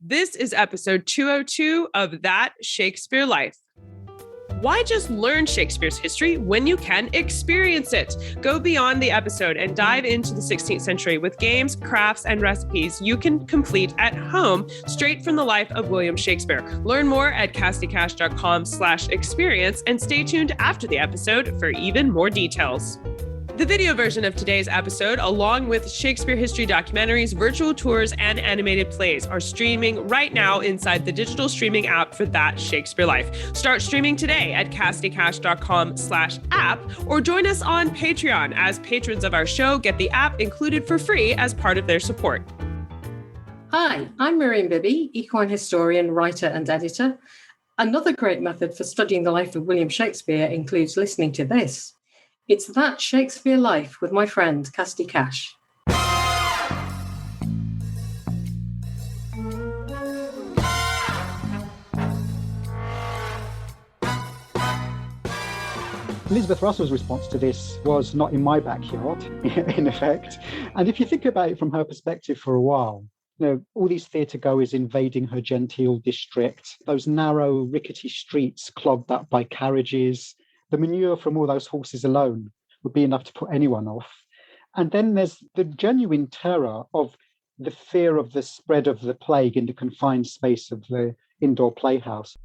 This is episode 202 of That Shakespeare Life. Why just learn Shakespeare's history when you can experience it? Go beyond the episode and dive into the 16th century with games, crafts, and recipes you can complete at home straight from the life of William Shakespeare. Learn more at castycash.com/experience and stay tuned after the episode for even more details. The video version of today's episode, along with Shakespeare history documentaries, virtual tours, and animated plays, are streaming right now inside the digital streaming app for That Shakespeare Life. Start streaming today at castycash.com/app or join us on Patreon as patrons of our show get the app included for free as part of their support. Hi, I'm Miriam Bibby, equine historian, writer, and editor. Another great method for studying the life of William Shakespeare includes listening to this. It's That Shakespeare Life with my friend, Casty Cash. Elizabeth Russell's response to this was not in my backyard, in effect. And if you think about it from her perspective for a while, all these theatre goers invading her genteel district, those narrow, rickety streets clogged up by carriages, the manure from all those horses alone would be enough to put anyone off. And then there's the genuine terror of the fear of the spread of the plague in the confined space of the indoor playhouse.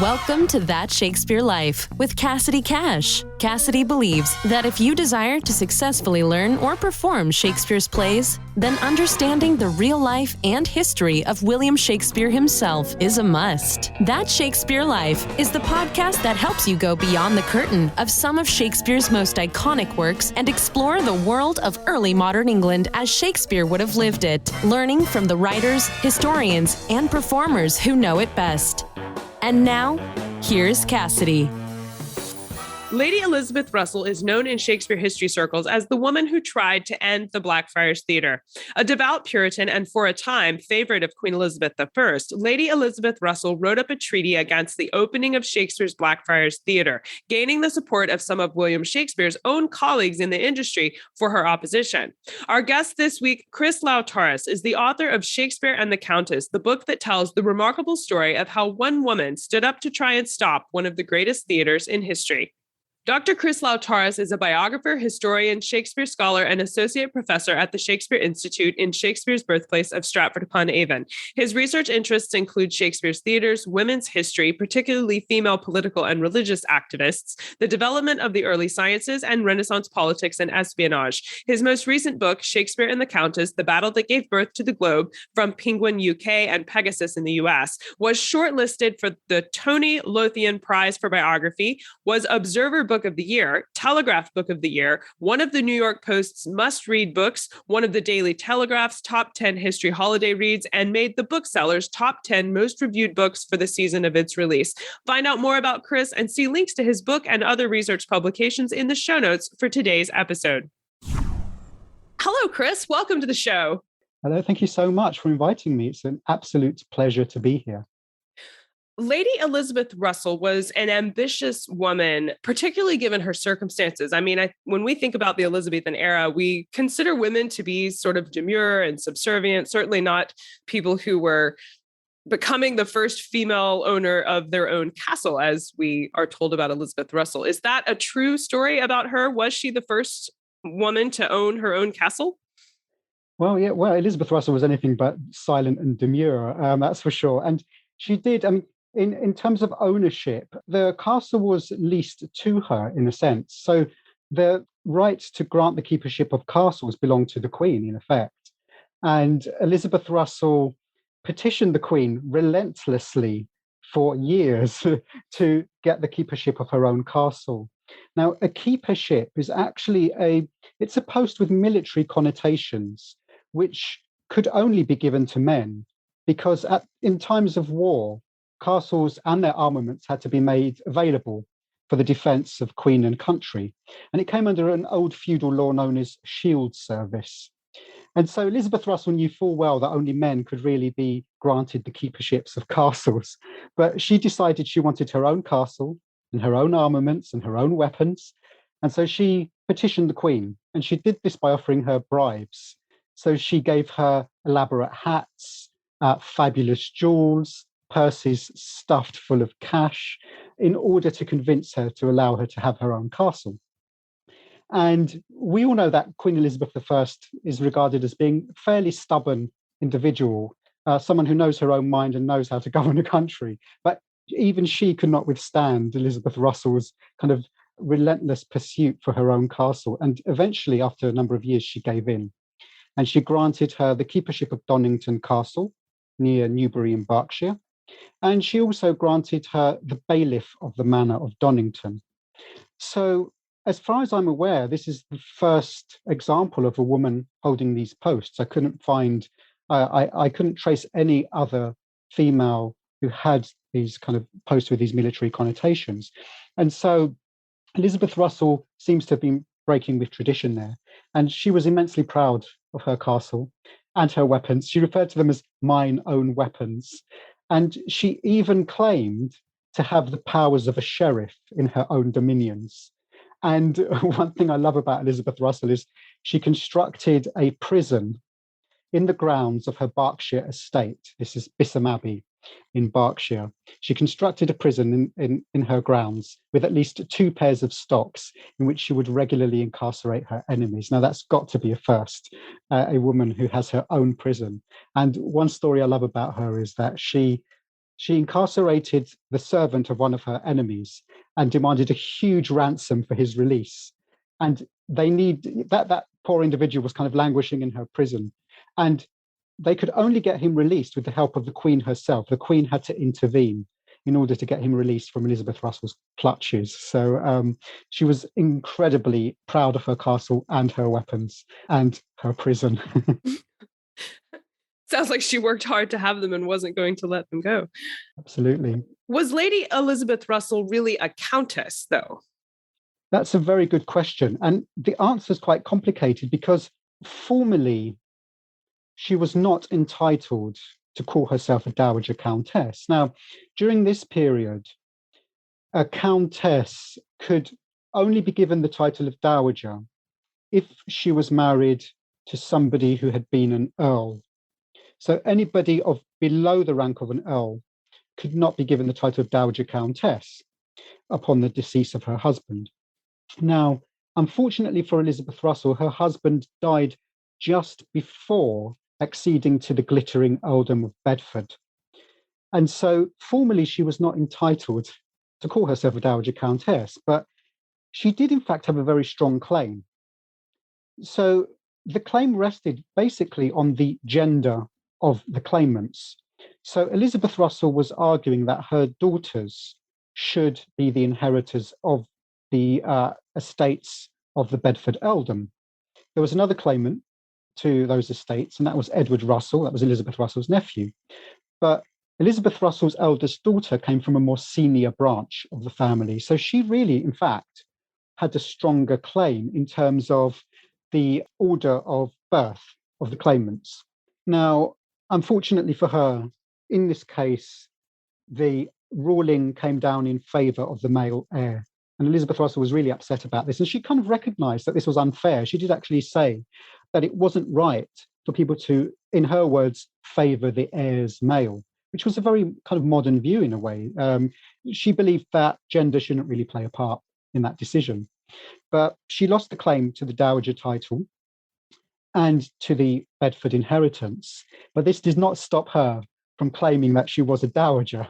Welcome to That Shakespeare Life with Cassidy Cash. Cassidy believes that if you desire to successfully learn or perform Shakespeare's plays, then understanding the real life and history of William Shakespeare himself is a must. That Shakespeare Life is the podcast that helps you go beyond the curtain of some of Shakespeare's most iconic works and explore the world of early modern England as Shakespeare would have lived it, learning from the writers, historians, and performers who know it best. And now, here's Cassidy. Lady Elizabeth Russell is known in Shakespeare history circles as the woman who tried to end the Blackfriars Theatre. A devout Puritan and for a time favorite of Queen Elizabeth I, Lady Elizabeth Russell wrote up a treaty against the opening of Shakespeare's Blackfriars Theatre, gaining the support of some of William Shakespeare's own colleagues in the industry for her opposition. Our guest this week, Chris Laoutaris, is the author of Shakespeare and the Countess, the book that tells the remarkable story of how one woman stood up to try and stop one of the greatest theatres in history. Dr. Chris Laoutaris is a biographer, historian, Shakespeare scholar, and associate professor at the Shakespeare Institute in Shakespeare's birthplace of Stratford-upon-Avon. His research interests include Shakespeare's theaters, women's history, particularly female political and religious activists, the development of the early sciences, and Renaissance politics and espionage. His most recent book, Shakespeare and the Countess, The Battle That Gave Birth to the Globe, from Penguin UK and Pegasus in the US, was shortlisted for the Tony Lothian Prize for Biography, was Observer Book of the Year, Telegraph Book of the Year, one of the New York Post's must-read books, one of the Daily Telegraph's top 10 history holiday reads, and made the bookseller's top 10 most reviewed books for the season of its release. Find out more about Chris and see links to his book and other research publications in the show notes for today's episode. Hello, Chris. Welcome to the show. Hello, thank you so much for inviting me. It's an absolute pleasure to be here. Lady Elizabeth Russell was an ambitious woman, particularly given her circumstances. I mean, when we think about the Elizabethan era, we consider women to be sort of demure and subservient, certainly not people who were becoming the first female owner of their own castle, as we are told about Elizabeth Russell. Is that a true story about her? Was she the first woman to own her own castle? Well, yeah, Elizabeth Russell was anything but silent and demure, that's for sure. And she did, in terms of ownership, the castle was leased to her in a sense. So the right to grant the keepership of castles belonged to the Queen, in effect. And Elizabeth Russell petitioned the Queen relentlessly for years to get the keepership of her own castle. Now, a keepership is actually it's a post with military connotations, which could only be given to men, because in times of war, castles and their armaments had to be made available for the defence of Queen and country. And it came under an old feudal law known as shield service. And so Elizabeth Russell knew full well that only men could really be granted the keeperships of castles. But she decided she wanted her own castle and her own armaments and her own weapons. And so she petitioned the Queen, and she did this by offering her bribes. So she gave her elaborate hats, fabulous jewels, purses stuffed full of cash, in order to convince her to allow her to have her own castle. And we all know that Queen Elizabeth I is regarded as being a fairly stubborn individual, someone who knows her own mind and knows how to govern a country. But even she could not withstand Elizabeth Russell's kind of relentless pursuit for her own castle. And eventually, after a number of years, she gave in. And she granted her the keepership of Donnington Castle near Newbury in Berkshire. And she also granted her the bailiff of the manor of Donnington. So, as far as I'm aware, this is the first example of a woman holding these posts. I couldn't find, I couldn't trace any other female who had these kind of posts with these military connotations. And so Elizabeth Russell seems to have been breaking with tradition there. And she was immensely proud of her castle and her weapons. She referred to them as mine own weapons. And she even claimed to have the powers of a sheriff in her own dominions. And one thing I love about Elizabeth Russell is she constructed a prison in the grounds of her Berkshire estate. This is Bisham Abbey in Berkshire. She constructed a prison in her grounds with at least 2 pairs of stocks in which she would regularly incarcerate her enemies. Now, that's got to be a first, a woman who has her own prison. And one story I love about her is that she incarcerated the servant of one of her enemies and demanded a huge ransom for his release. And that poor individual was kind of languishing in her prison. And they could only get him released with the help of the Queen herself. The Queen had to intervene in order to get him released from Elizabeth Russell's clutches. So she was incredibly proud of her castle and her weapons and her prison. Sounds like she worked hard to have them and wasn't going to let them go. Absolutely. Was Lady Elizabeth Russell really a countess, though? That's a very good question. And the answer is quite complicated because formally, she was not entitled to call herself a dowager countess. Now, during this period, a countess could only be given the title of dowager if she was married to somebody who had been an earl. So anybody of below the rank of an earl could not be given the title of dowager countess upon the decease of her husband. Now, unfortunately for Elizabeth Russell, her husband died just before acceding to the glittering earldom of Bedford. And so formally, she was not entitled to call herself a dowager countess, but she did in fact have a very strong claim. So the claim rested basically on the gender of the claimants. So Elizabeth Russell was arguing that her daughters should be the inheritors of the estates of the Bedford earldom. There was another claimant to those estates, and that was Edward Russell. That was Elizabeth Russell's nephew. But Elizabeth Russell's eldest daughter came from a more senior branch of the family. So she really, in fact, had a stronger claim in terms of the order of birth of the claimants. Now, unfortunately for her, in this case, the ruling came down in favour of the male heir. And Elizabeth Russell was really upset about this. And she kind of recognised that this was unfair. She did actually say that it wasn't right for people to, in her words, favour the heir's male, which was a very kind of modern view in a way. She believed that gender shouldn't really play a part in that decision. But she lost the claim to the dowager title and to the Bedford inheritance. But this did not stop her from claiming that she was a dowager.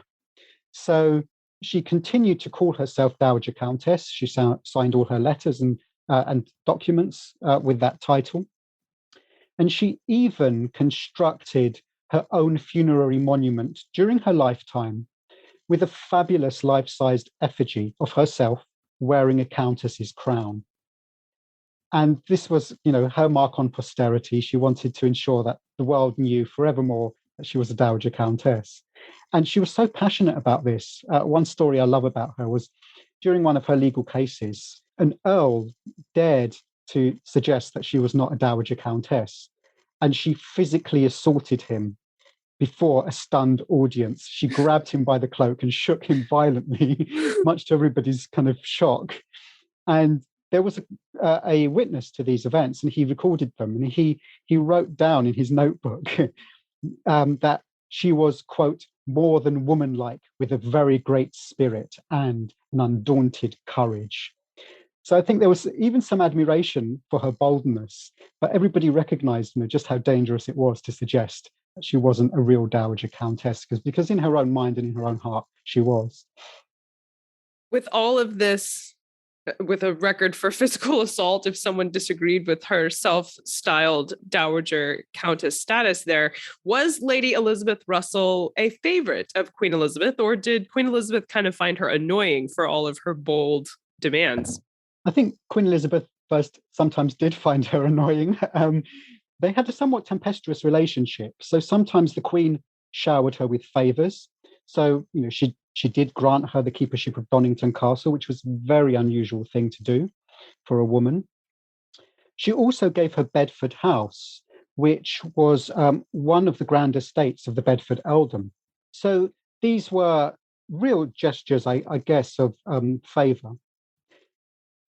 So she continued to call herself Dowager Countess. She signed all her letters and documents with that title. And she even constructed her own funerary monument during her lifetime with a fabulous life-sized effigy of herself wearing a countess's crown. And this was, her mark on posterity. She wanted to ensure that the world knew forevermore that she was a Dowager Countess. And she was so passionate about this. One story I love about her was during one of her legal cases, an earl dared to suggest that she was not a Dowager Countess. And she physically assaulted him before a stunned audience. She grabbed him by the cloak and shook him violently, much to everybody's kind of shock. And there was a witness to these events, and he recorded them. And he wrote down in his notebook that she was, quote, more than womanlike, with a very great spirit and an undaunted courage. So I think there was even some admiration for her boldness, but everybody recognized, just how dangerous it was to suggest that she wasn't a real dowager countess, because in her own mind and in her own heart, she was. With all of this, with a record for physical assault, if someone disagreed with her self-styled dowager countess status there, was Lady Elizabeth Russell a favorite of Queen Elizabeth, or did Queen Elizabeth kind of find her annoying for all of her bold demands? I think Queen Elizabeth first sometimes did find her annoying. They had a somewhat tempestuous relationship. So sometimes the Queen showered her with favours. So, she did grant her the keepership of Donnington Castle, which was a very unusual thing to do for a woman. She also gave her Bedford House, which was one of the grand estates of the Bedford earldom. So these were real gestures, I guess, of favour.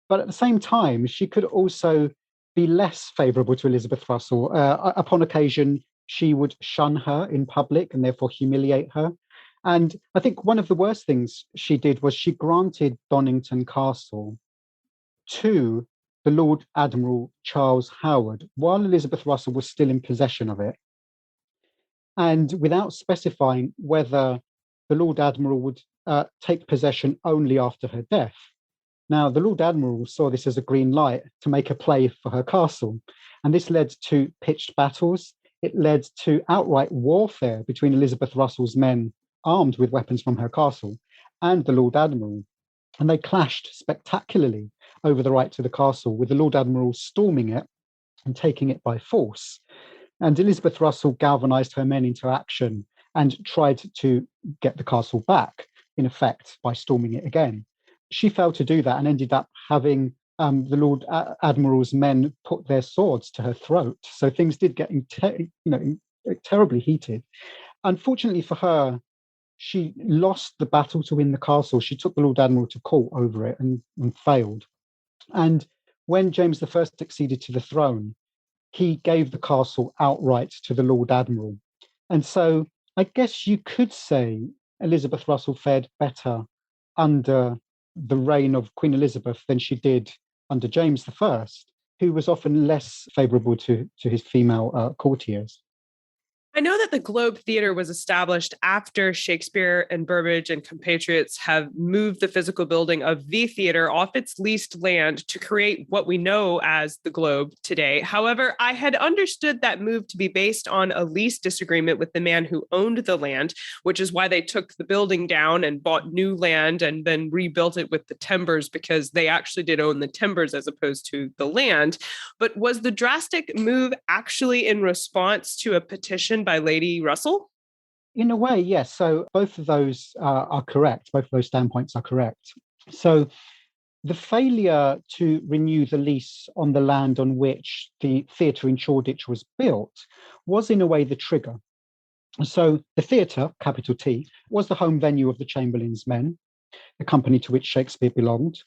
But at the same time, she could also be less favourable to Elizabeth Russell. Upon occasion, she would shun her in public and therefore humiliate her. And I think one of the worst things she did was she granted Donnington Castle to the Lord Admiral Charles Howard while Elizabeth Russell was still in possession of it, and without specifying whether the Lord Admiral would take possession only after her death. Now, the Lord Admiral saw this as a green light to make a play for her castle, and this led to pitched battles. It led to outright warfare between Elizabeth Russell's men armed with weapons from her castle and the Lord Admiral. And they clashed spectacularly over the right to the castle, with the Lord Admiral storming it and taking it by force. And Elizabeth Russell galvanized her men into action and tried to get the castle back, in effect, by storming it again. She failed to do that and ended up having the Lord Admiral's men put their swords to her throat. So things did get terribly heated. Unfortunately for her, she lost the battle to win the castle. She took the Lord Admiral to court over it and failed. And when James I succeeded to the throne, he gave the castle outright to the Lord Admiral. And so I guess you could say Elizabeth Russell fared better under the reign of Queen Elizabeth than she did under James I, who was often less favourable to his female courtiers. I know that the Globe Theatre was established after Shakespeare and Burbage and compatriots have moved the physical building of the theatre off its leased land to create what we know as the Globe today. However, I had understood that move to be based on a lease disagreement with the man who owned the land, which is why they took the building down and bought new land and then rebuilt it with the timbers, because they actually did own the timbers as opposed to the land. But was the drastic move actually in response to a petition by Lady Russell? In a way, yes. So both of those are correct. Both of those standpoints are correct. So the failure to renew the lease on the land on which the theatre in Shoreditch was built was in a way the trigger. So the theatre, capital T, was the home venue of the Chamberlain's Men, the company to which Shakespeare belonged.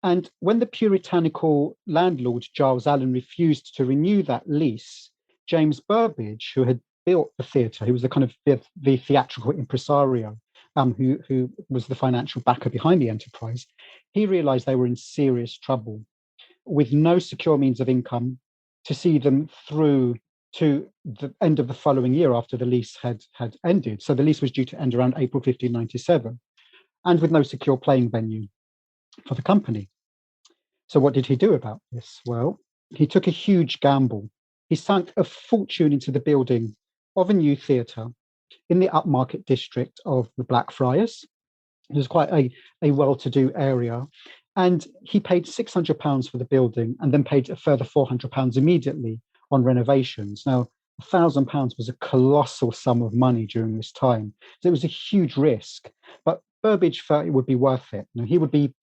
And when the puritanical landlord, Giles Allen, refused to renew that lease, James Burbage, who had built the theatre, who was the kind of the theatrical impresario, who was the financial backer behind the enterprise, he realized they were in serious trouble with no secure means of income to see them through to the end of the following year after the lease had ended. So the lease was due to end around April 1597, and with no secure playing venue for the company. So what did he do about this? Well, he took a huge gamble. He sunk a fortune into the building of a new theatre in the upmarket district of the Blackfriars. It was quite a well-to-do area. And he paid £600 for the building and then paid a further £400 immediately on renovations. Now, £1,000 was a colossal sum of money during this time. So it was a huge risk. But Burbage felt it would be worth it. He would be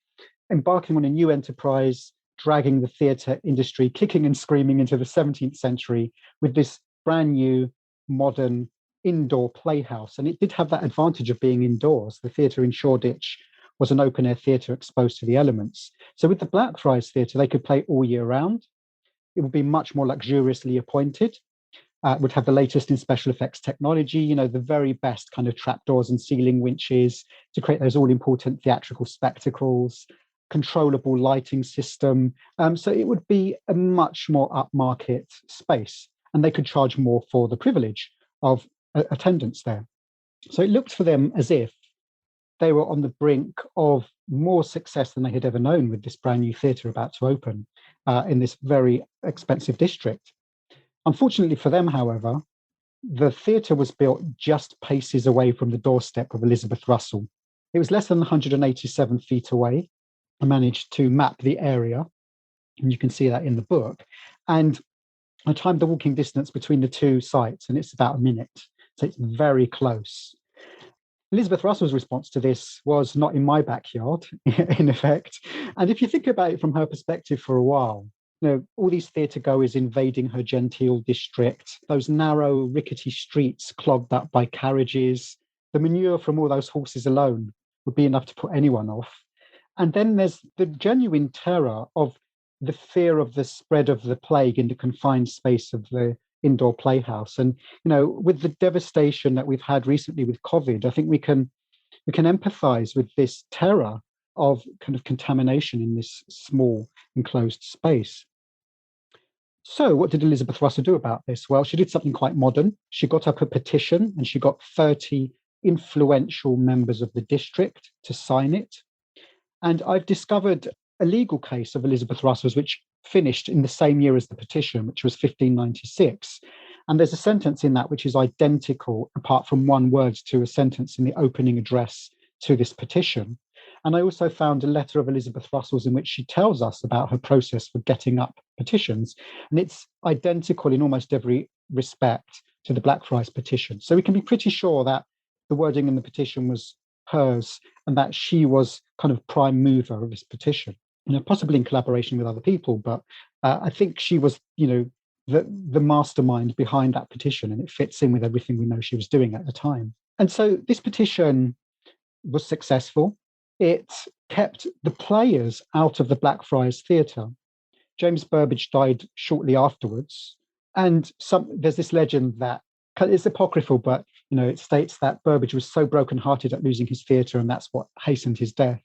embarking on a new enterprise, dragging the theatre industry kicking and screaming into the 17th century with this brand new, modern, indoor playhouse. And it did have that advantage of being indoors. The theatre in Shoreditch was an open-air theatre exposed to the elements. So with the Blackfriars Theatre, they could play all year round. It would be much more luxuriously appointed. would have the latest in special effects technology, you know, the very best kind of trapdoors and ceiling winches to create those all-important theatrical spectacles, controllable lighting system. So it would be a much more upmarket space, and they could charge more for the privilege of attendance there. So it looked for them as if they were on the brink of more success than they had ever known with this brand new theatre about to open in this very expensive district. Unfortunately for them, however, the theatre was built just paces away from the doorstep of Elizabeth Russell. It was less than 187 feet away. I managed to map the area, and you can see that in the book. And I timed the walking distance between the two sites, and it's about a minute. So it's very close. Elizabeth Russell's response to this was not in my backyard, in effect. And if you think about it from her perspective for a while, you know, all these theatre goers invading her genteel district, those narrow, rickety streets clogged up by carriages, the manure from all those horses alone would be enough to put anyone off. And then there's the genuine terror of the fear of the spread of the plague in the confined space of the indoor playhouse. And, you know, with the devastation that we've had recently with COVID, I think we can empathize with this terror of kind of contamination in this small enclosed space. So what did Elizabeth Russell do about this? Well, she did something quite modern. She got up a petition and she got 30 influential members of the district to sign it. And I've discovered a legal case of Elizabeth Russell's, which finished in the same year as the petition, which was 1596. And there's a sentence in that which is identical, apart from one word, to a sentence in the opening address to this petition. And I also found a letter of Elizabeth Russell's in which she tells us about her process for getting up petitions. And it's identical in almost every respect to the Blackfriars petition. So we can be pretty sure that the wording in the petition was hers and that she was kind of prime mover of this petition, you know, possibly in collaboration with other people. But I think she was, you know, the mastermind behind that petition, and it fits in with everything we know she was doing at the time. And so this petition was successful. It kept the players out of the Blackfriars Theatre. James Burbage died shortly afterwards. And there's this legend that it's apocryphal, but you know, it states that Burbage was so brokenhearted at losing his theatre, and that's what hastened his death.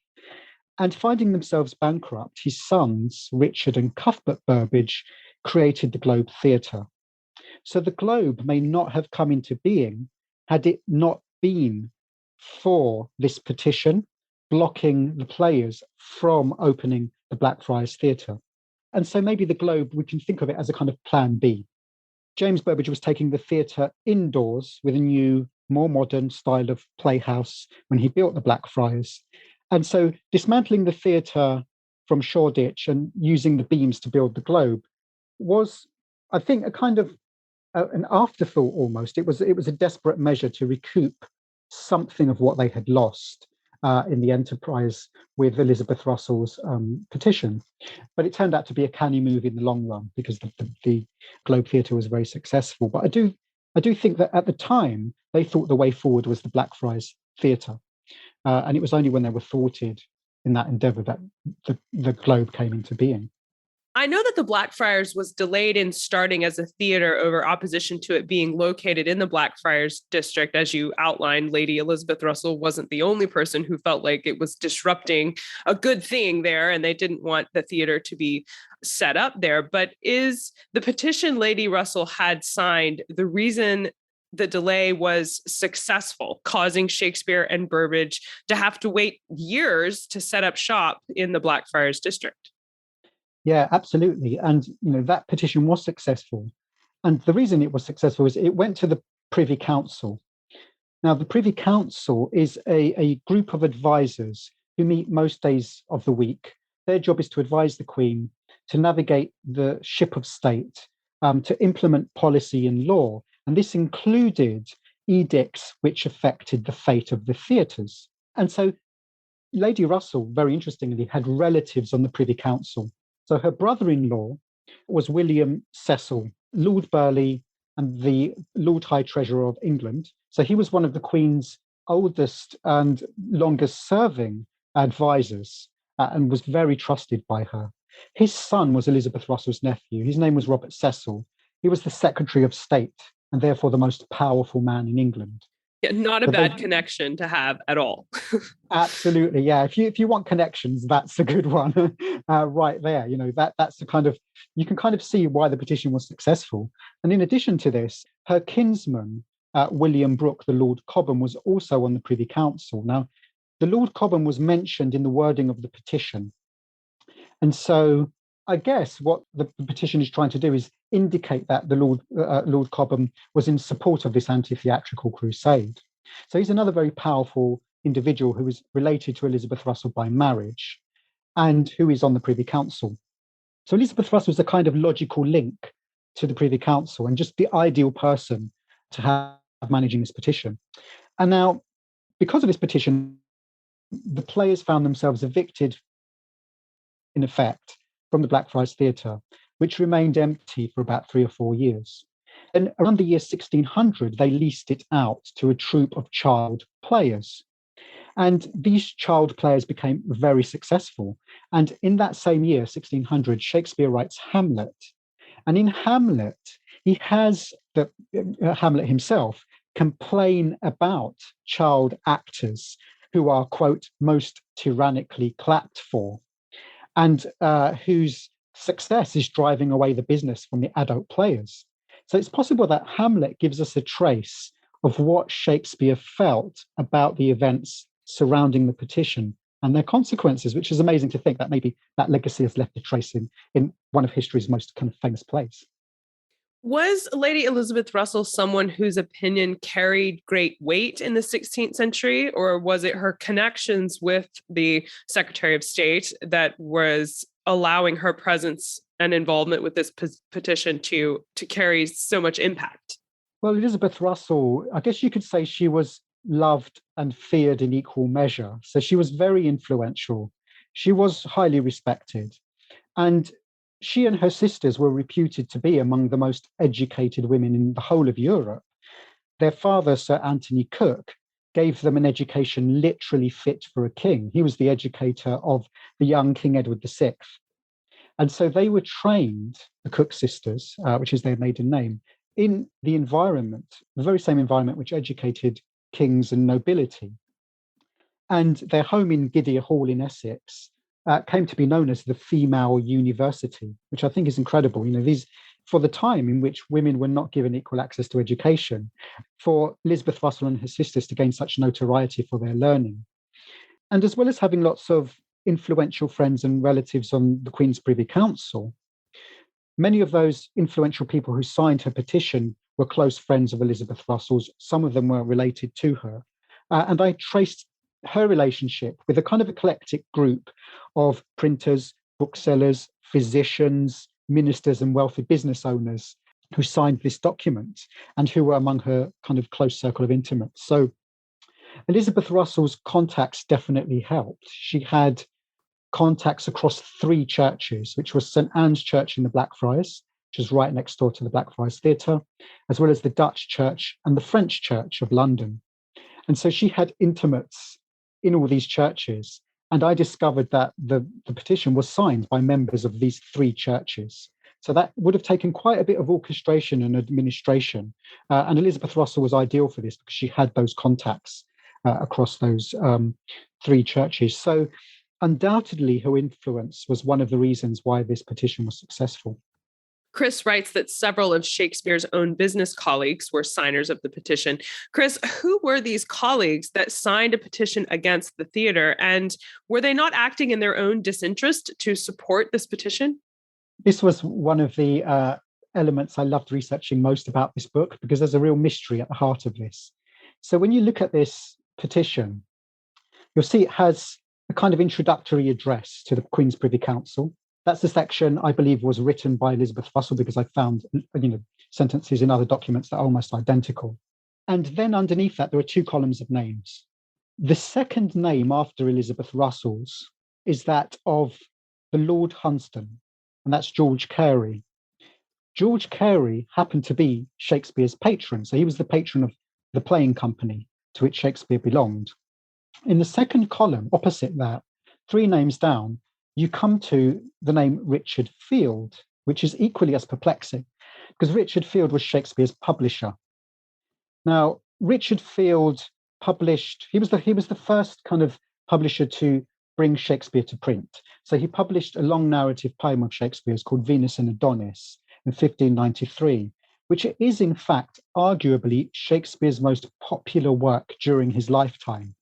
And finding themselves bankrupt, his sons, Richard and Cuthbert Burbage, created the Globe Theatre. So the Globe may not have come into being had it not been for this petition blocking the players from opening the Blackfriars Theatre. And so maybe the Globe, we can think of it as a kind of plan B. James Burbage was taking the theatre indoors with a new, more modern style of playhouse when he built the Blackfriars. And so dismantling the theatre from Shoreditch and using the beams to build the Globe was, I think, a kind of an afterthought almost. It was a desperate measure to recoup something of what they had lost in the enterprise with Elizabeth Russell's petition. But it turned out to be a canny move in the long run because the Globe Theatre was very successful. But I do think that at the time, they thought the way forward was the Blackfriars Theatre. And it was only when they were thwarted in that endeavour that the Globe came into being. I know that the Blackfriars was delayed in starting as a theater over opposition to it being located in the Blackfriars district. As you outlined, Lady Elizabeth Russell wasn't the only person who felt like it was disrupting a good thing there, and they didn't want the theater to be set up there. But is the petition Lady Russell had signed the reason the delay was successful, causing Shakespeare and Burbage to have to wait years to set up shop in the Blackfriars district? Yeah, absolutely. And, you know, that petition was successful. And the reason it was successful is it went to the Privy Council. Now, the Privy Council is a group of advisors who meet most days of the week. Their job is to advise the Queen, to navigate the ship of state, to implement policy and law. And this included edicts which affected the fate of the theatres. And so Lady Russell, very interestingly, had relatives on the Privy Council. So her brother-in-law was William Cecil, Lord Burleigh and the Lord High Treasurer of England. So he was one of the Queen's oldest and longest serving advisors and was very trusted by her. His son was Elizabeth Russell's nephew. His name was Robert Cecil. He was the Secretary of State and therefore the most powerful man in England. Yeah, not a But bad connection to have at all. Absolutely, yeah. If you want connections, that's a good one right there. That's the kind of, you can kind of see why the petition was successful. And in addition to this, her kinsman, William Brooke, the Lord Cobham, was also on the Privy Council. Now, the Lord Cobham was mentioned in the wording of the petition. And so I guess what the petition is trying to do is indicate that the Lord Cobham was in support of this anti-theatrical crusade. So he's another very powerful individual who is related to Elizabeth Russell by marriage and who is on the Privy Council. So Elizabeth Russell is a kind of logical link to the Privy Council and just the ideal person to have managing this petition. And now, because of this petition, the players found themselves evicted, in effect, from the Blackfriars Theatre, which remained empty for about 3 or 4 years. And around the year 1600, they leased it out to a troupe of child players. And these child players became very successful. And in that same year, 1600, Shakespeare writes Hamlet. And in Hamlet, he has Hamlet himself complain about child actors who are, quote, most tyrannically clapped for, and whose success is driving away the business from the adult players. So it's possible that Hamlet gives us a trace of what Shakespeare felt about the events surrounding the petition and their consequences, which is amazing to think that maybe that legacy has left a trace in one of history's most kind of famous plays. Was Lady Elizabeth Russell someone whose opinion carried great weight in the 16th century, or was it her connections with the Secretary of State that was allowing her presence and involvement with this petition to carry so much impact? Well, Elizabeth Russell, I guess you could say she was loved and feared in equal measure. So she was very influential. She was highly respected. And she and her sisters were reputed to be among the most educated women in the whole of Europe. Their father, Sir Anthony Cook, gave them an education literally fit for a king. He was the educator of the young King Edward VI. And so they were trained, the Cook sisters, which is their maiden name, in the environment, the very same environment which educated kings and nobility. And their home in Gidea Hall in Essex came to be known as the female university, which I think is incredible. These, for the time in which women were not given equal access to education, for Elizabeth Russell and her sisters to gain such notoriety for their learning. And as well as having lots of influential friends and relatives on the Queen's Privy Council, many of those influential people who signed her petition were close friends of Elizabeth Russell's. Some of them were related to her. And I traced her relationship with a kind of eclectic group of printers, booksellers, physicians, ministers, and wealthy business owners who signed this document and who were among her kind of close circle of intimates. So Elizabeth Russell's contacts definitely helped. She had contacts across 3 churches, which was St. Anne's Church in the Blackfriars, which is right next door to the Blackfriars Theatre, as well as the Dutch Church and the French Church of London. And so she had intimates in all these churches. And I discovered that the petition was signed by members of these 3 churches. So that would have taken quite a bit of orchestration and administration. And Elizabeth Russell was ideal for this because she had those contacts across those 3 churches. So undoubtedly, her influence was one of the reasons why this petition was successful. Chris writes that several of Shakespeare's own business colleagues were signers of the petition. Chris, who were these colleagues that signed a petition against the theatre, and were they not acting in their own disinterest to support this petition? This was one of the elements I loved researching most about this book, because there's a real mystery at the heart of this. So when you look at this petition, you'll see it has a kind of introductory address to the Queen's Privy Council. That's the section I believe was written by Elizabeth Russell, because I found sentences in other documents that are almost identical. And then underneath that, there are 2 columns of names. The second name after Elizabeth Russell's is that of the Lord Hunsdon, and that's George Carey. George Carey happened to be Shakespeare's patron, so he was the patron of the playing company to which Shakespeare belonged. In the second column, opposite that, 3 names down, you come to the name Richard Field, which is equally as perplexing. because Richard Field was Shakespeare's publisher. Now, Richard Field he was the first kind of publisher to bring Shakespeare to print. So he published a long narrative poem of Shakespeare's called Venus and Adonis in 1593, which is in fact arguably Shakespeare's most popular work during his lifetime.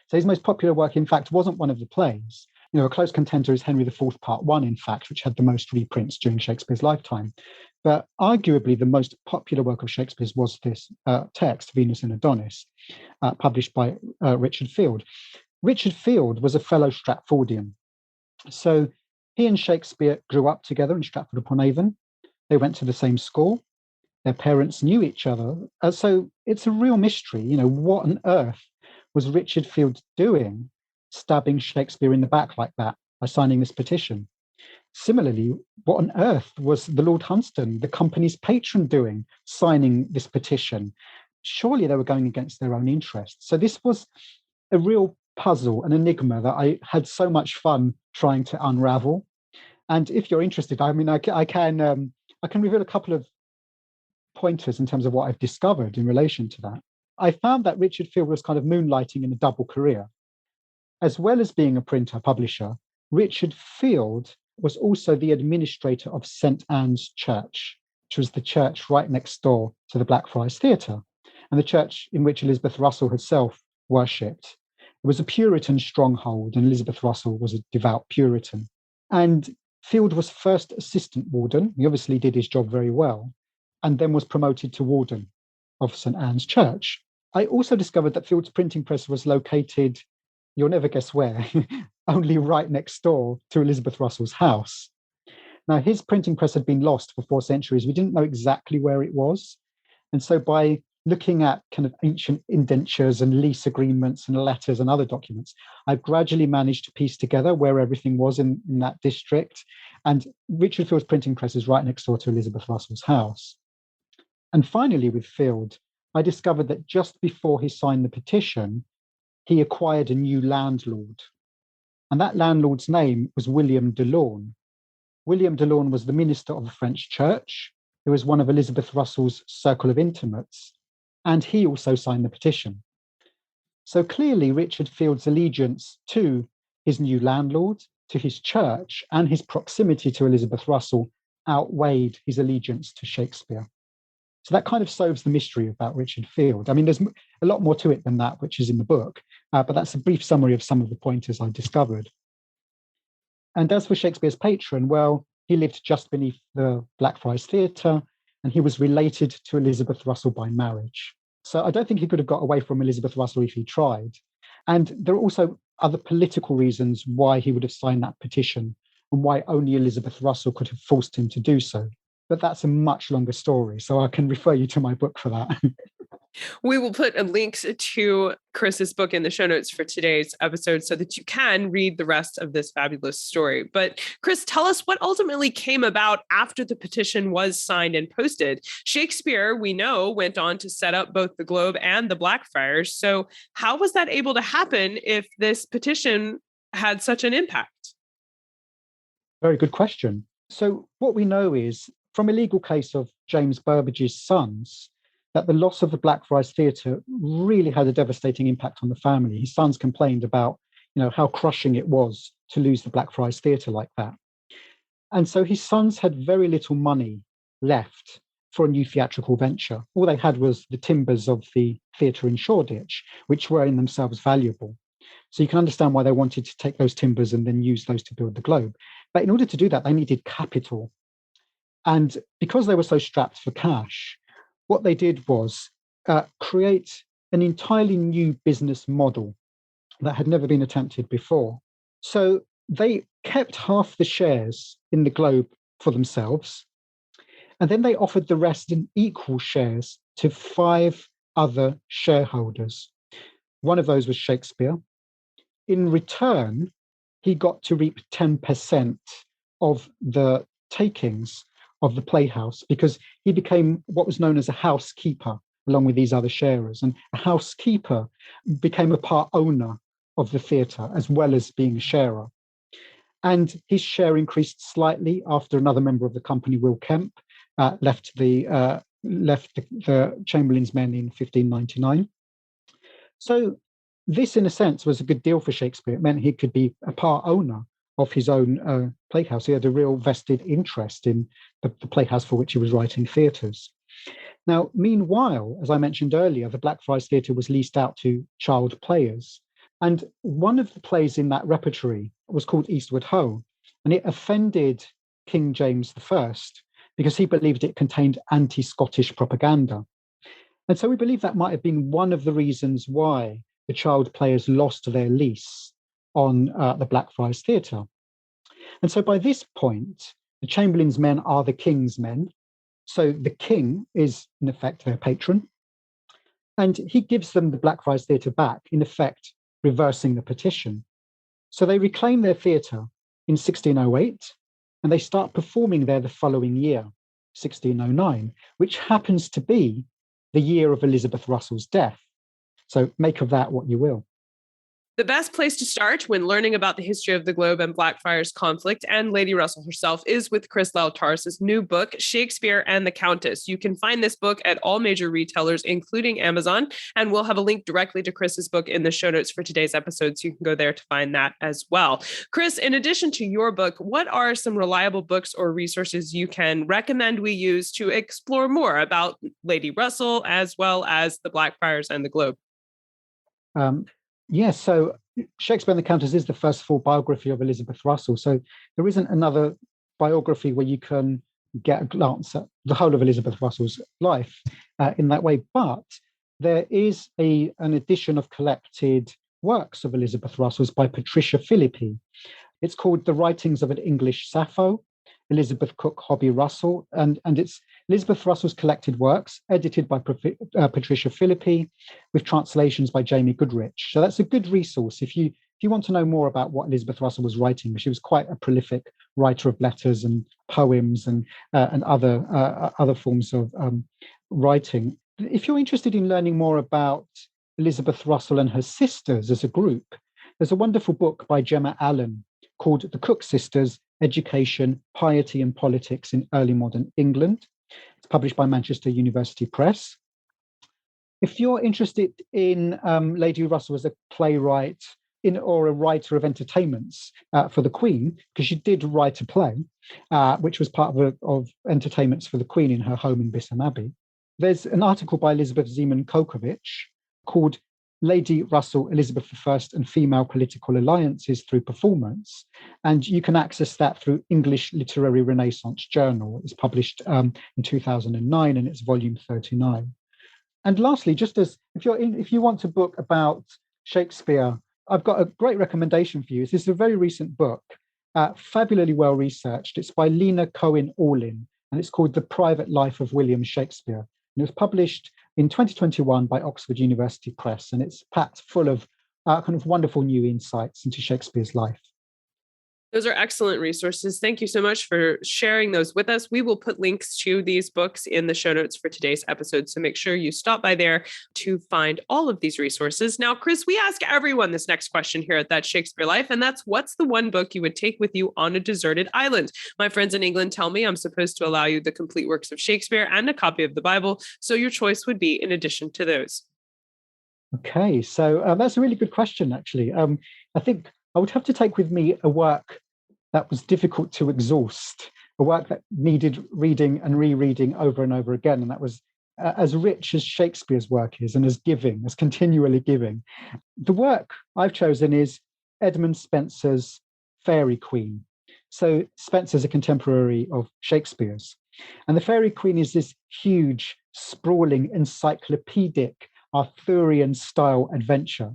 So his most popular work, in fact, wasn't one of the plays. A close contender is Henry IV, Part 1, in fact, which had the most reprints during Shakespeare's lifetime. But arguably the most popular work of Shakespeare's was this text, Venus and Adonis, published by Richard Field. Richard Field was a fellow Stratfordian. So he and Shakespeare grew up together in Stratford-upon-Avon. They went to the same school. Their parents knew each other. So it's a real mystery. What on earth was Richard Field doing, stabbing Shakespeare in the back like that by signing this petition? Similarly, what on earth was the Lord Hunsdon, the company's patron, doing, signing this petition? Surely they were going against their own interests. So this was a real puzzle, an enigma that I had so much fun trying to unravel. And if you're interested, I can reveal a couple of pointers in terms of what I've discovered in relation to that. I found that Richard Field was kind of moonlighting in a double career. As well as being a printer, publisher, Richard Field was also the administrator of St. Anne's Church, which was the church right next door to the Blackfriars Theatre, and the church in which Elizabeth Russell herself worshipped. It was a Puritan stronghold, and Elizabeth Russell was a devout Puritan. And Field was first assistant warden. He obviously did his job very well, and then was promoted to warden of St. Anne's Church. I also discovered that Field's printing press was located, you'll never guess where, only right next door to Elizabeth Russell's house. Now, his printing press had been lost for 4 centuries. We didn't know exactly where it was. And so by looking at kind of ancient indentures and lease agreements and letters and other documents, I've gradually managed to piece together where everything was in that district. And Richard Field's printing press is right next door to Elizabeth Russell's house. And finally, with Field, I discovered that just before he signed the petition, he acquired a new landlord. And that landlord's name was William de Lorne. William de Lorne was the minister of the French church. He was one of Elizabeth Russell's circle of intimates. And he also signed the petition. So clearly, Richard Field's allegiance to his new landlord, to his church, and his proximity to Elizabeth Russell outweighed his allegiance to Shakespeare. So that kind of solves the mystery about Richard Field. I mean, there's a lot more to it than that, which is in the book, but that's a brief summary of some of the pointers I discovered. And as for Shakespeare's patron, well, he lived just beneath the Blackfriars Theatre, and he was related to Elizabeth Russell by marriage. So I don't think he could have got away from Elizabeth Russell if he tried. And there are also other political reasons why he would have signed that petition and why only Elizabeth Russell could have forced him to do so. But that's a much longer story, so I can refer you to my book for that. We will put a link to Chris's book in the show notes for today's episode so that you can read the rest of this fabulous story. But Chris, tell us what ultimately came about after the petition was signed and posted. Shakespeare, we know, went on to set up both the Globe and the Blackfriars. So how was that able to happen if this petition had such an impact? Very good question. So what we know is, from a legal case of James Burbage's sons, that the loss of the Blackfriars Theatre really had a devastating impact on the family. His sons complained about, how crushing it was to lose the Blackfriars Theatre like that. And so his sons had very little money left for a new theatrical venture. All they had was the timbers of the theatre in Shoreditch, which were in themselves valuable. So you can understand why they wanted to take those timbers and then use those to build the Globe. But in order to do that, they needed capital. And because they were so strapped for cash, what they did was create an entirely new business model that had never been attempted before. So they kept half the shares in the Globe for themselves, and then they offered the rest in equal shares to 5 other shareholders. One of those was Shakespeare. In return, he got to reap 10% of the takings of the Playhouse, because he became what was known as a housekeeper along with these other sharers. And a housekeeper became a part owner of the theatre as well as being a sharer. And his share increased slightly after another member of the company, Will Kemp, left the Chamberlain's men in 1599. So this, in a sense, was a good deal for Shakespeare. It meant he could be a part owner of his own playhouse. He had a real vested interest in the playhouse for which he was writing theatres. Now, meanwhile, as I mentioned earlier, the Blackfriars Theatre was leased out to child players. And one of the plays in that repertory was called Eastward Ho, and it offended King James I because he believed it contained anti-Scottish propaganda. And so we believe that might have been one of the reasons why the child players lost their lease on the Blackfriars Theatre. And so by this point, the Chamberlain's men are the king's men. So the king is, in effect, their patron. And he gives them the Blackfriars Theatre back, in effect, reversing the petition. So they reclaim their theatre in 1608, and they start performing there the following year, 1609, which happens to be the year of Elizabeth Russell's death. So make of that what you will. The best place to start when learning about the history of the Globe and Blackfriars conflict and Lady Russell herself is with Chris Laoutaris' new book, Shakespeare and the Countess. You can find this book at all major retailers, including Amazon, and we'll have a link directly to Chris's book in the show notes for today's episode, so you can go there to find that as well. Chris, in addition to your book, what are some reliable books or resources you can recommend we use to explore more about Lady Russell as well as the Blackfriars and the Globe? Yes, so Shakespeare and the Countess is the first full biography of Elizabeth Russell. So there isn't another biography where you can get a glance at the whole of Elizabeth Russell's life in that way. But there is an edition of collected works of Elizabeth Russell's by Patricia Philippi. It's called The Writings of an English Sappho, Elizabeth Cook Hobby Russell, and it's Elizabeth Russell's collected works, edited by Patricia Philippi, with translations by Jamie Goodrich. So that's a good resource if you want to know more about what Elizabeth Russell was writing. She was quite a prolific writer of letters and poems and other forms of writing. If you're interested in learning more about Elizabeth Russell and her sisters as a group, there's a wonderful book by Gemma Allen called The Cook Sisters, Education, Piety and Politics in Early Modern England. It's published by Manchester University Press. If you're interested in Lady Russell as a playwright or a writer of entertainments for the Queen, because she did write a play, which was part of entertainments for the Queen in her home in Bisham Abbey, there's an article by Elizabeth Zeman-Kokovich called Lady Russell, Elizabeth I and Female Political Alliances Through Performance. And you can access that through English Literary Renaissance Journal. It's published in 2009 and it's volume 39. And lastly, just as if you want a book about Shakespeare, I've got a great recommendation for you. This is a very recent book, fabulously well researched. It's by Lena Cohen Orlin, and it's called The Private Life of William Shakespeare. And it was published in 2021 by Oxford University Press, and it's packed full of kind of wonderful new insights into Shakespeare's life. Those are excellent resources. Thank you so much for sharing those with us. We will put links to these books in the show notes for today's episode, so make sure you stop by there to find all of these resources. Now, Chris, we ask everyone this next question here at That Shakespeare Life, and that's, what's the one book you would take with you on a deserted island? My friends in England tell me I'm supposed to allow you the complete works of Shakespeare and a copy of the Bible, so your choice would be in addition to those. Okay, so that's a really good question, actually. I think I would have to take with me a work that was difficult to exhaust, a work that needed reading and rereading over and over again. And that was as rich as Shakespeare's work is and as continually giving. The work I've chosen is Edmund Spenser's Fairy Queen. So Spenser's a contemporary of Shakespeare's. And the Fairy Queen is this huge, sprawling, encyclopedic, Arthurian-style adventure.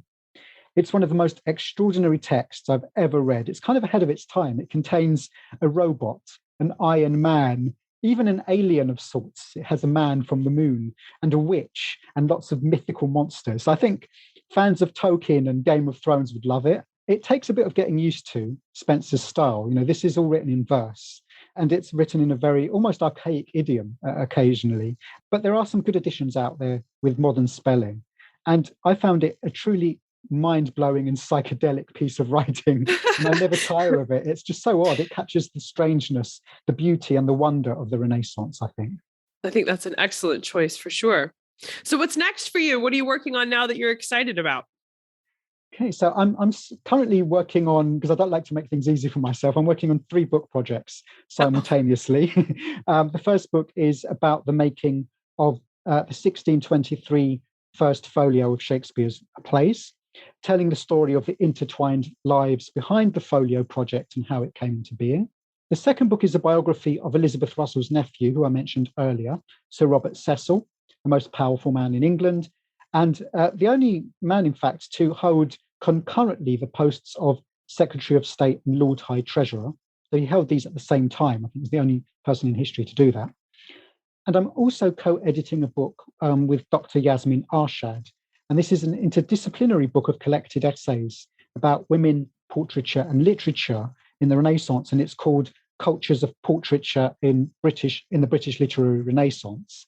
It's one of the most extraordinary texts I've ever read. It's kind of ahead of its time. It contains a robot, an Iron Man, even an alien of sorts. It has a man from the moon and a witch and lots of mythical monsters. I think fans of Tolkien and Game of Thrones would love it. It takes a bit of getting used to Spenser's style. You know, this is all written in verse, and it's written in a very almost archaic idiom occasionally. But there are some good editions out there with modern spelling. And I found it a truly mind-blowing and psychedelic piece of writing, and I never tire of it. It's just so odd. It captures the strangeness, the beauty, and the wonder of the Renaissance, I think. I think that's an excellent choice for sure. So what's next for you? What are you working on now that you're excited about? Okay, so I'm currently working on, because I don't like to make things easy for myself, I'm working on 3 book projects simultaneously. The first book is about the making of the 1623 first folio of Shakespeare's plays, telling the story of the intertwined lives behind the folio project and how it came into being. The second book is a biography of Elizabeth Russell's nephew, who I mentioned earlier, Sir Robert Cecil, the most powerful man in England, and the only man, in fact, to hold concurrently the posts of Secretary of State and Lord High Treasurer. So he held these at the same time. I think he's the only person in history to do that. And I'm also co-editing a book with Dr. Yasmin Arshad. And this is an interdisciplinary book of collected essays about women, portraiture, and literature in the Renaissance. And it's called Cultures of Portraiture in the British Literary Renaissance.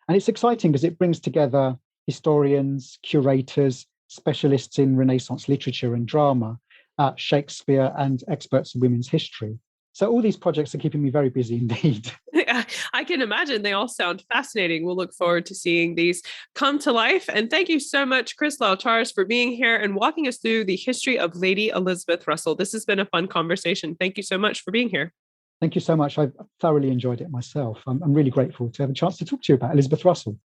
And it's exciting because it brings together historians, curators, specialists in Renaissance literature and drama, Shakespeare, and experts in women's history. So all these projects are keeping me very busy indeed. I can imagine. They all sound fascinating. We'll look forward to seeing these come to life. And thank you so much, Chris Laoutaris, for being here and walking us through the history of Lady Elizabeth Russell. This has been a fun conversation. Thank you so much for being here. Thank you so much. I've thoroughly enjoyed it myself. I'm really grateful to have a chance to talk to you about Elizabeth Russell.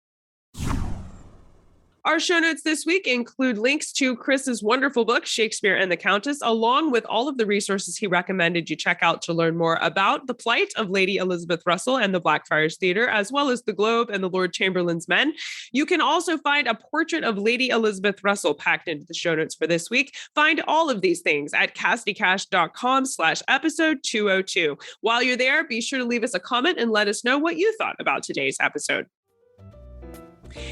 Our show notes this week include links to Chris's wonderful book, Shakespeare and the Countess, along with all of the resources he recommended you check out to learn more about the plight of Lady Elizabeth Russell and the Blackfriars Theatre, as well as the Globe and the Lord Chamberlain's Men. You can also find a portrait of Lady Elizabeth Russell packed into the show notes for this week. Find all of these things at cassidycash.com/episode 202. While you're there, be sure to leave us a comment and let us know what you thought about today's episode.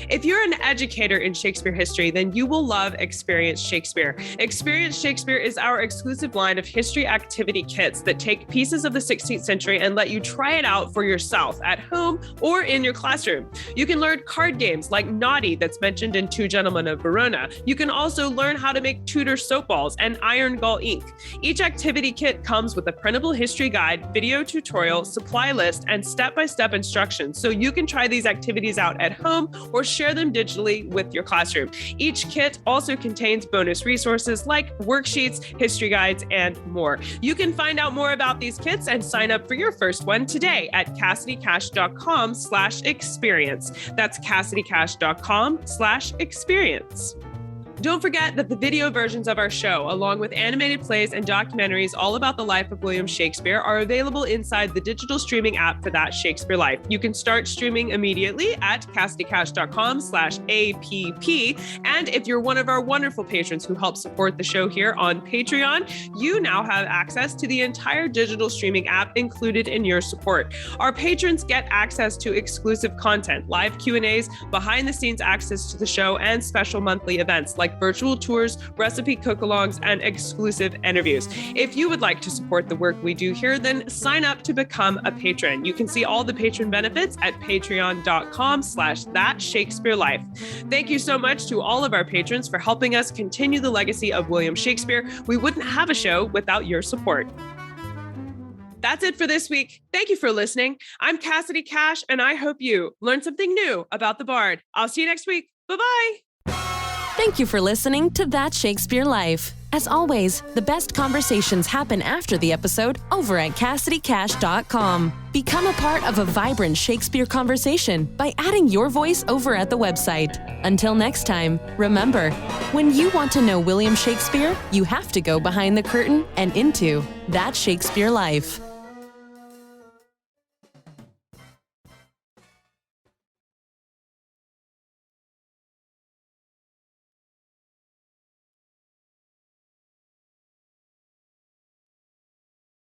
If you're an educator in Shakespeare history, then you will love Experience Shakespeare. Experience Shakespeare is our exclusive line of history activity kits that take pieces of the 16th century and let you try it out for yourself at home or in your classroom. You can learn card games like Naughty that's mentioned in Two Gentlemen of Verona. You can also learn how to make Tudor soap balls and iron gall ink. Each activity kit comes with a printable history guide, video tutorial, supply list, and step-by-step instructions so you can try these activities out at home or share them digitally with your classroom. Each kit also contains bonus resources like worksheets, history guides, and more. You can find out more about these kits and sign up for your first one today at cassidycash.com/experience. That's cassidycash.com/experience. Don't forget that the video versions of our show, along with animated plays and documentaries all about the life of William Shakespeare, are available inside the digital streaming app for That Shakespeare Life. You can start streaming immediately at cassidycash.com/app. And if you're one of our wonderful patrons who help support the show here on Patreon, you now have access to the entire digital streaming app included in your support. Our patrons get access to exclusive content, live Q&As, behind-the-scenes access to the show, and special monthly events like virtual tours, recipe cook-alongs, and exclusive interviews. If you would like to support the work we do here, then sign up to become a patron. You can see all the patron benefits at patreon.com/thatshakespearelife. Thank you so much to all of our patrons for helping us continue the legacy of William Shakespeare. We wouldn't have a show without your support. That's it for this week. Thank you for listening. I'm Cassidy Cash, and I hope you learned something new about the Bard. I'll see you next week. Bye-bye. Thank you for listening to That Shakespeare Life. As always, the best conversations happen after the episode over at CassidyCash.com. Become a part of a vibrant Shakespeare conversation by adding your voice over at the website. Until next time, remember, when you want to know William Shakespeare, you have to go behind the curtain and into That Shakespeare Life.